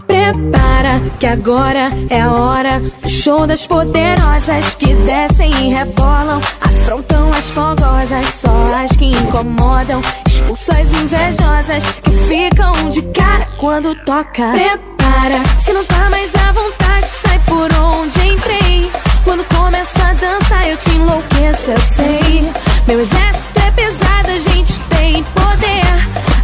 Prepara que agora é a hora do show das poderosas que descem e rebolam, afrontam as fogosas, só as que incomodam, expulsa as invejosas que ficam de cara quando toca. Prepara, se não tá mais à vontade, sai por onde entrei. Quando começo a dançar eu te enlouqueço, eu sei. Meu exército é pesado, a gente tem poder,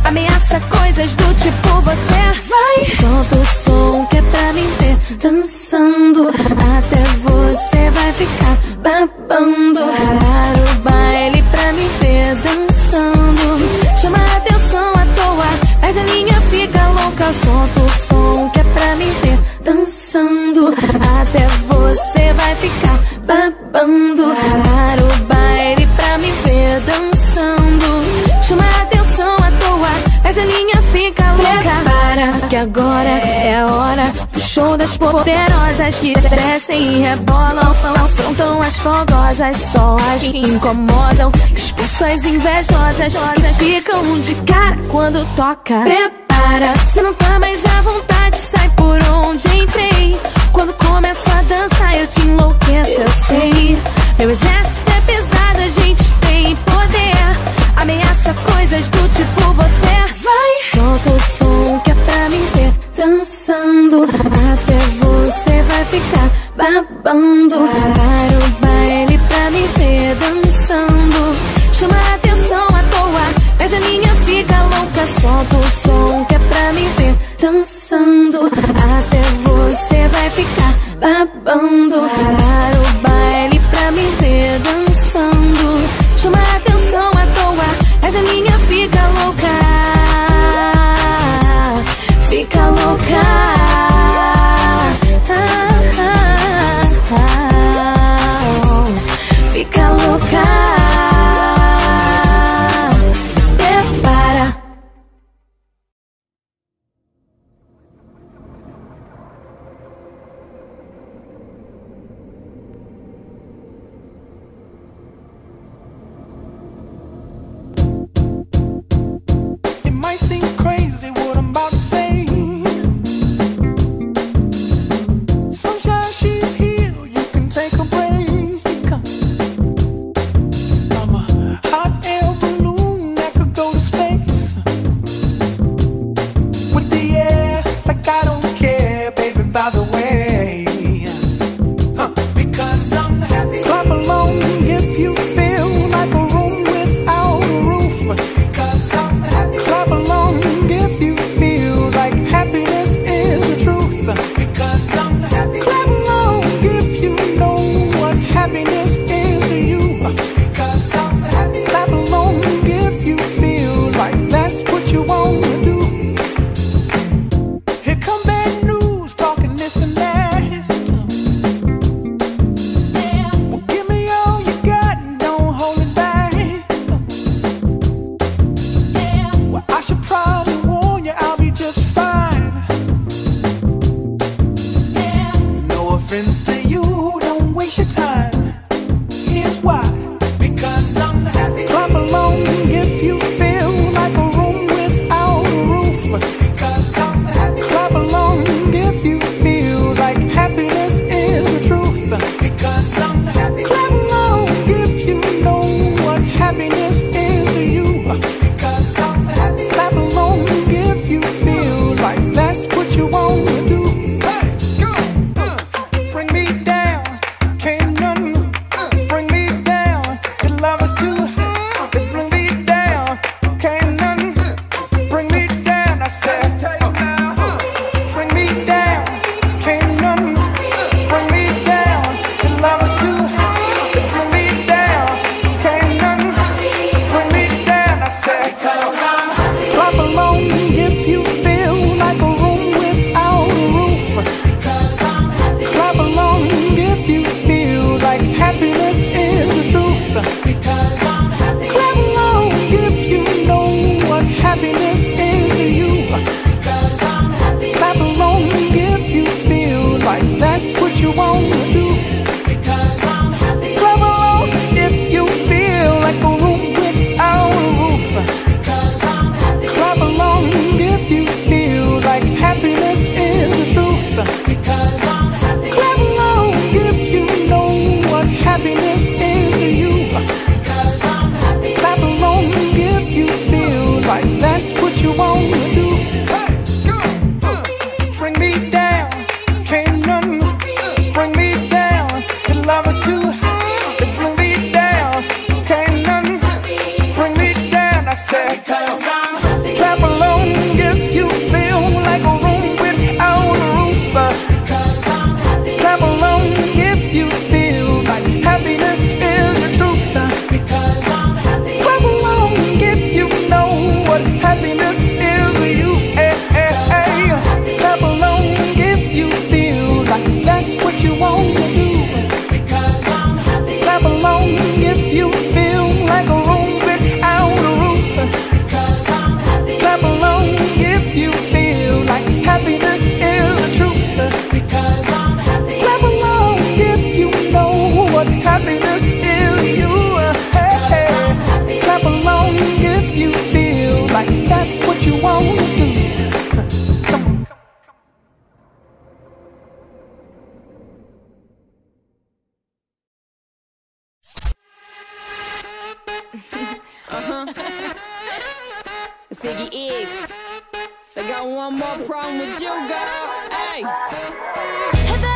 ameaça coisas do tipo você vai. Solta o som que é pra me ver dançando, até você vai ficar babando. Para o baile pra me ver dançando, chama a atenção à toa, perde a linha, fica louca. Solta o som que é pra me ver dançando, até você vai ficar babando. Para o baile pra me ver dançando, chama a atenção à toa, perde a linha, fica louca. Prepara que agora é a hora do show das poderosas que descem e rebolam, afrontam as fogosas, só as que incomodam, expulsam as invejosas que ficam de cara quando toca. Prepara, se não tá mais à vontade, sai por onde entrei. Quando começo a dançar eu te enlouqueço, eu sei. Meu exército é pesado, a gente tem poder, ameaça coisas do tipo você vai. Solta o som que é pra me ver dançando, até você vai ficar babando. Para o baile pra me ver dançando, chama a atenção à toa, perde a linha, fica louca. Solta o som que é pra me ver dançando, até você vai ficar babando. Para o baile pra me ver dançando, chama a atenção à toa, perde a linha, fica louca. Fica louca. Fica louca. Prepara. got one more problem with you, girl. Hey.